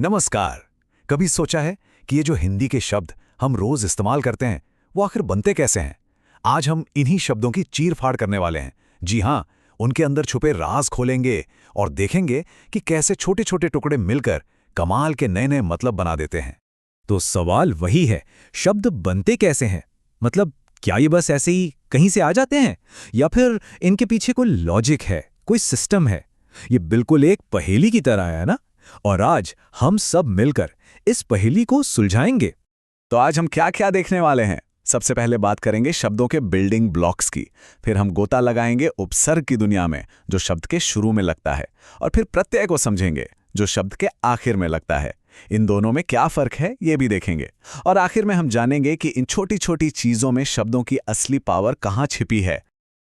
नमस्कार। कभी सोचा है कि ये जो हिंदी के शब्द हम रोज इस्तेमाल करते हैं वो आखिर बनते कैसे हैं? आज हम इन्हीं शब्दों की चीर-फाड़ करने वाले हैं। जी हाँ, उनके अंदर छुपे राज खोलेंगे और देखेंगे कि कैसे छोटे-छोटे टुकड़े मिलकर कमाल के नए-नए मतलब बना देते हैं। तो सवाल वही है, शब्द बनते कैसे हैं? मतलब क्या ये बस ऐसे ही कहीं से आ जाते हैं या फिर इनके पीछे कोई लॉजिक है, कोई सिस्टम है? ये बिल्कुल एक पहेली की तरह है ना? और आज हम सब मिलकर इस पहेली को सुलझाएंगे। तो आज हम क्या-क्या देखने वाले हैं? सबसे पहले बात करेंगे शब्दों के बिल्डिंग ब्लॉक्स की, फिर हम गोता लगाएंगे उपसर्ग की दुनिया में जो शब्द के शुरू में लगता है, और फिर प्रत्यय को समझेंगे जो शब्द के आखिर में लगता है। इन दोनों में क्या फर्क है ये भी देखेंगे, और आखिर में हम जानेंगे कि इन छोटी-छोटी चीजों में शब्दों की असली पावर कहाँ छिपी है।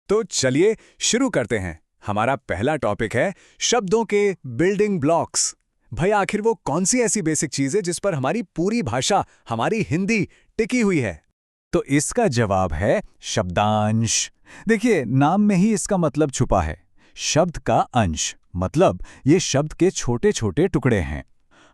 तो चलिए शुरू करते हैं। हमारा पहला टॉपिक है शब्दों के बिल्डिंग ब्लॉक्स। भाई आखिर वो कौन सी ऐसी बेसिक चीज है जिस पर हमारी पूरी भाषा, हमारी हिंदी टिकी हुई है? तो इसका जवाब है शब्दांश। देखिए, नाम में ही इसका मतलब छुपा है। शब्द का अंश मतलब ये शब्द के छोटे छोटे टुकड़े हैं।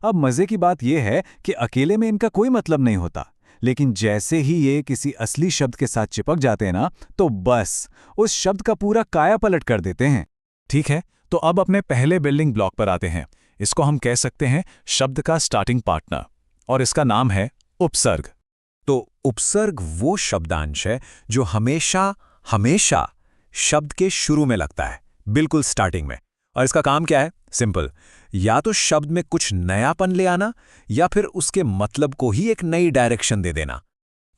अब मजे की बात यह है कि अकेले में इनका कोई मतलब नहीं होता, लेकिन जैसे ही ये किसी असली शब्द के साथ चिपक जाते हैं ना, तो बस उस शब्द का पूरा कायापलट कर देते हैं। ठीक है, तो अब अपने पहले बिल्डिंग ब्लॉक पर आते हैं। इसको हम कह सकते हैं शब्द का स्टार्टिंग पार्टनर, और इसका नाम है उपसर्ग। तो उपसर्ग वो शब्दांश है जो हमेशा हमेशा शब्द के शुरू में लगता है, बिल्कुल स्टार्टिंग में। और इसका काम क्या है? सिंपल, या तो शब्द में कुछ नयापन ले आना या फिर उसके मतलब को ही एक नई डायरेक्शन दे देना।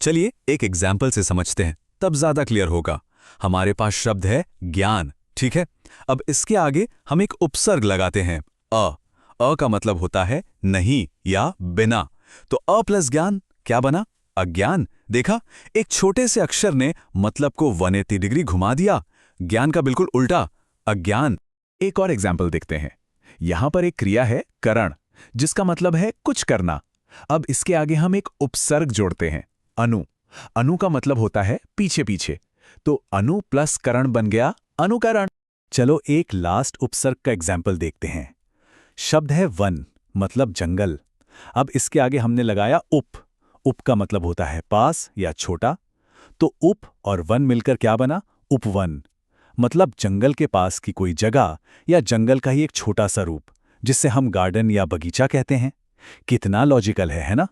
चलिए एक एग्जाम्पल से समझते हैं, तब ज्यादा क्लियर होगा। हमारे पास शब्द है ज्ञान, ठीक है। अब इसके आगे हम एक उपसर्ग लगाते हैं अ का मतलब होता है नहीं या बिना। तो अ प्लस ज्ञान क्या बना? अज्ञान। देखा, एक छोटे से अक्षर ने मतलब को 180 डिग्री घुमा दिया। ज्ञान का बिल्कुल उल्टा, अज्ञान। एक और एग्जाम्पल देखते हैं। यहां पर एक क्रिया है करण, जिसका मतलब है कुछ करना। अब इसके आगे हम एक उपसर्ग जोड़ते हैं अनु। अनु का मतलब होता है पीछे पीछे, तो अनु प्लस करण बन गया अनुकरण। चलो एक लास्ट उपसर्ग का एग्जाम्पल देखते हैं। शब्द है वन, मतलब जंगल। अब इसके आगे हमने लगाया उप। उप का मतलब होता है पास या छोटा, तो उप और वन मिलकर क्या बना? उपवन। मतलब जंगल के पास की कोई जगह या जंगल का ही एक छोटा सा रूप, जिससे हम गार्डन या बगीचा कहते हैं। कितना लॉजिकल है ना?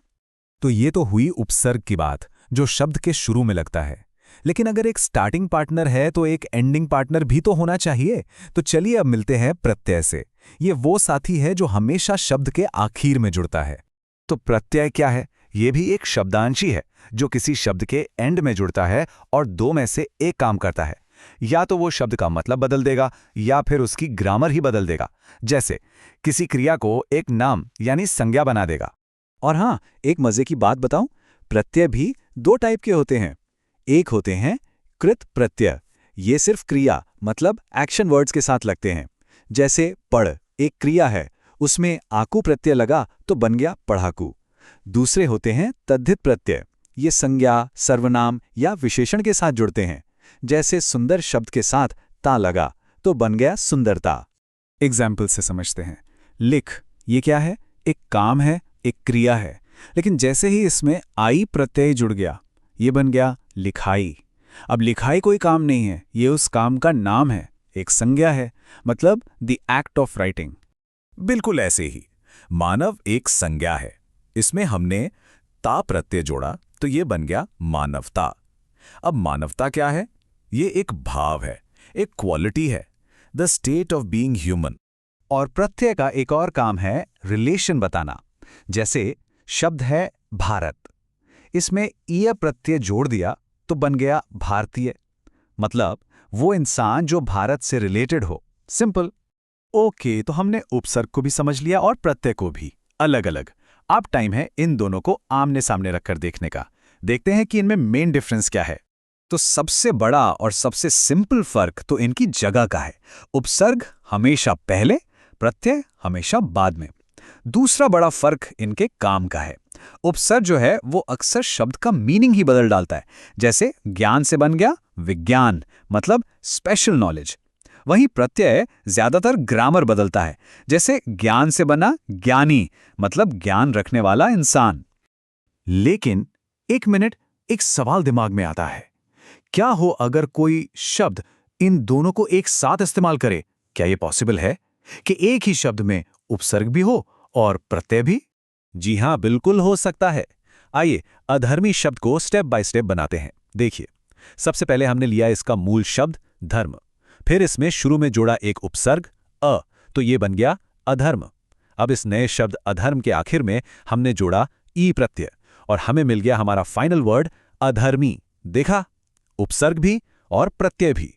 तो ये तो हुई उपसर्ग की बात, जो शब्द के शुरू में लगता है। लेकिन अगर एक स्टार्टिंग पार्टनर है तो एक एंडिंग पार्टनर भी तो होना चाहिए। तो चलिए अब मिलते हैं प्रत्यय से। ये वो साथी है जो हमेशा शब्द के आखिर में जुड़ता है। तो प्रत्यय क्या है? ये भी एक शब्दांशी है जो किसी शब्द के एंड में जुड़ता है और दो में से एक काम करता है। या तो वो शब्द का मतलब बदल देगा या फिर उसकी ग्रामर ही बदल देगा। जैसे किसी क्रिया को एक नाम यानी संज्ञा बना देगा। और हाँ, एक मजे की बात बताऊं, प्रत्यय भी दो टाइप के होते हैं। एक होते हैं कृत प्रत्यय। ये सिर्फ क्रिया मतलब एक्शन वर्ड्स के साथ लगते हैं। जैसे पढ़ एक क्रिया है, उसमें आकू प्रत्यय लगा तो बन गया पढ़ाकू। दूसरे होते हैं तद्धित प्रत्यय। ये संज्ञा, सर्वनाम या विशेषण के साथ जुड़ते हैं। जैसे सुंदर शब्द के साथ ता लगा तो बन गया सुंदरता। एग्जाम्पल से समझते हैं। लिख, ये क्या है? एक काम है, एक क्रिया है, लेकिन जैसे ही इसमें आई प्रत्यय जुड़ गया, ये बन गया लिखाई। अब लिखाई कोई काम नहीं है, ये उस काम का नाम है, एक संज्ञा है, मतलब द एक्ट ऑफ राइटिंग। बिल्कुल ऐसे ही मानव एक संज्ञा है, इसमें हमने ता प्रत्यय जोड़ा तो ये बन गया मानवता। अब मानवता क्या है? ये एक भाव है, एक क्वालिटी है, the state of being human. और प्रत्यय का एक और काम है रिलेशन बताना। जैसे शब्द है भारत, इसमें ईय प्रत्यय जोड़ दिया तो बन गया भारतीय, मतलब वो इंसान जो भारत से रिलेटेड हो। सिंपल। ओके, तो हमने उपसर्ग को भी समझ लिया और प्रत्यय को भी अलग अलग। अब टाइम है इन दोनों को आमने सामने रखकर देखने का। देखते हैं कि इनमें मेन डिफरेंस क्या है। तो सबसे बड़ा और सबसे सिंपल फर्क तो इनकी जगह का है। उपसर्ग हमेशा पहले, प्रत्यय हमेशा बाद में। दूसरा बड़ा फर्क इनके काम का है। उपसर्ग जो है वो अक्सर शब्द का मीनिंग ही बदल डालता है। जैसे ज्ञान से बन गया विज्ञान, मतलब स्पेशल नॉलेज। वहीं प्रत्यय ज्यादातर ग्रामर बदलता है, जैसे ज्ञान से बना ज्ञानी, मतलब ज्ञान रखने वाला इंसान। लेकिन एक मिनट, एक सवाल दिमाग में आता है। क्या हो अगर कोई शब्द इन दोनों को एक साथ इस्तेमाल करे? क्या यह पॉसिबल है कि एक ही शब्द में उपसर्ग भी हो और प्रत्यय भी? जी हाँ, बिल्कुल हो सकता है। आइए अधर्मी शब्द को स्टेप बाय स्टेप बनाते हैं। देखिए, सबसे पहले हमने लिया इसका मूल शब्द धर्म, फिर इसमें शुरू में जोड़ा एक उपसर्ग अ, तो ये बन गया अधर्म। अब इस नए शब्द अधर्म के आखिर में हमने जोड़ा ई प्रत्यय और हमें मिल गया हमारा फाइनल वर्ड अधर्मी। देखा, उपसर्ग भी और प्रत्यय भी।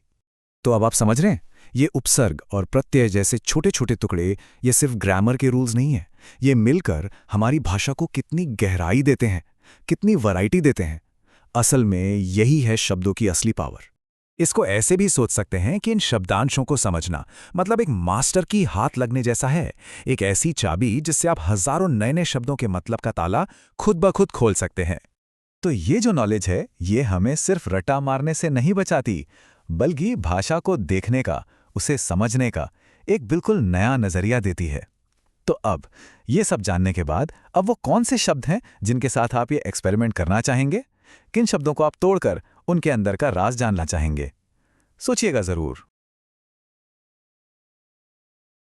तो अब आप समझ रहे हैं, ये उपसर्ग और प्रत्यय जैसे छोटे छोटे टुकड़े ये सिर्फ ग्रामर के रूल्स नहीं हैं, ये मिलकर हमारी भाषा को कितनी गहराई देते हैं, कितनी वैरायटी देते हैं। असल में यही है शब्दों की असली पावर। इसको ऐसे भी सोच सकते हैं कि इन शब्दांशों को समझना मतलब एक मास्टर की हाथ लगने जैसा है, एक ऐसी चाबी जिससे आप हजारों नए नए शब्दों के मतलब का ताला खुद ब खुद खोल सकते हैं। तो ये जो नॉलेज है, ये हमें सिर्फ रटा मारने से नहीं बचाती, बल्कि भाषा को देखने का, उसे समझने का एक बिल्कुल नया नजरिया देती है। तो अब ये सब जानने के बाद अब वो कौन से शब्द हैं जिनके साथ आप ये एक्सपेरिमेंट करना चाहेंगे? किन शब्दों को आप तोड़कर उनके अंदर का राज जानना चाहेंगे? सोचिएगा जरूर।